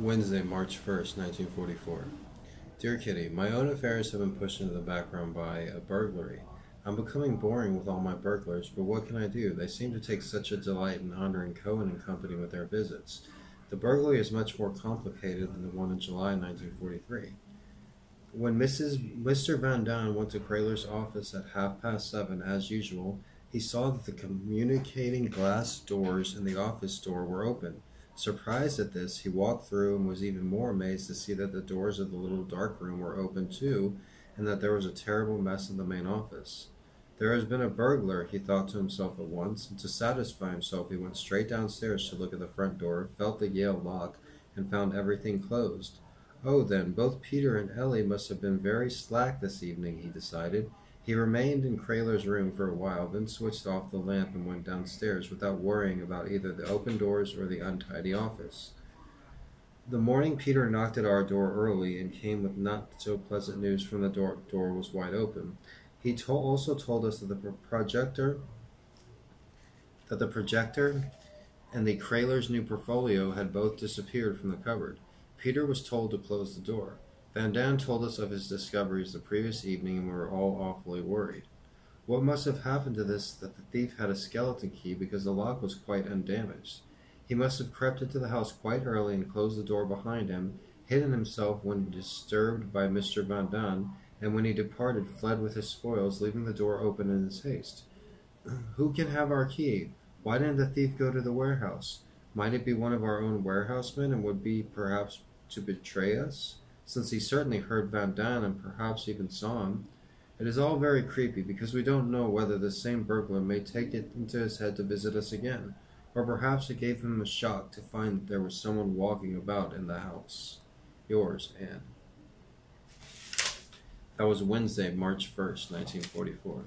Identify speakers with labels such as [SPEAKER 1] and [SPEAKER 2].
[SPEAKER 1] Wednesday, March 1st, 1944. Dear Kitty, my own affairs have been pushed into the background by a burglary. I'm becoming boring with all my burglars, but what can I do? They seem to take such a delight in honoring Cohen and Company with their visits. The burglary is much more complicated than the one in July 1943. When Mr. Van Daan went to Kraler's office at 7:30, as usual, he saw that the communicating glass doors in the office door were open. Surprised at this, he walked through and was even more amazed to see that the doors of the little dark room were open too, and that there was a terrible mess in the main office. There has been a burglar, he thought to himself at once, and to satisfy himself he went straight downstairs to look at the front door, felt the Yale lock, and found everything closed. Oh, then, both Peter and Ellie must have been very slack this evening, he decided. He remained in Kraler's room for a while, then switched off the lamp and went downstairs without worrying about either the open doors or the untidy office. The morning Peter knocked at our door early and came with not so pleasant news from the door was wide open. He also told us that the projector and the Kraler's new portfolio had both disappeared from the cupboard. Peter was told to close the door. Van Daan told us of his discoveries the previous evening, and we were all awfully worried. What must have happened to this that the thief had a skeleton key, because the lock was quite undamaged? He must have crept into the house quite early and closed the door behind him, hidden himself when disturbed by Mr. Van Daan, and when he departed fled with his spoils, leaving the door open in his haste. Who can have our key? Why didn't the thief go to the warehouse? Might it be one of our own warehousemen, and would be perhaps to betray us, since he certainly heard Van Daan and perhaps even saw him? It is all very creepy, because we don't know whether this same burglar may take it into his head to visit us again, or perhaps it gave him a shock to find that there was someone walking about in the house. Yours, Anne. That was Wednesday, March 1st, 1944.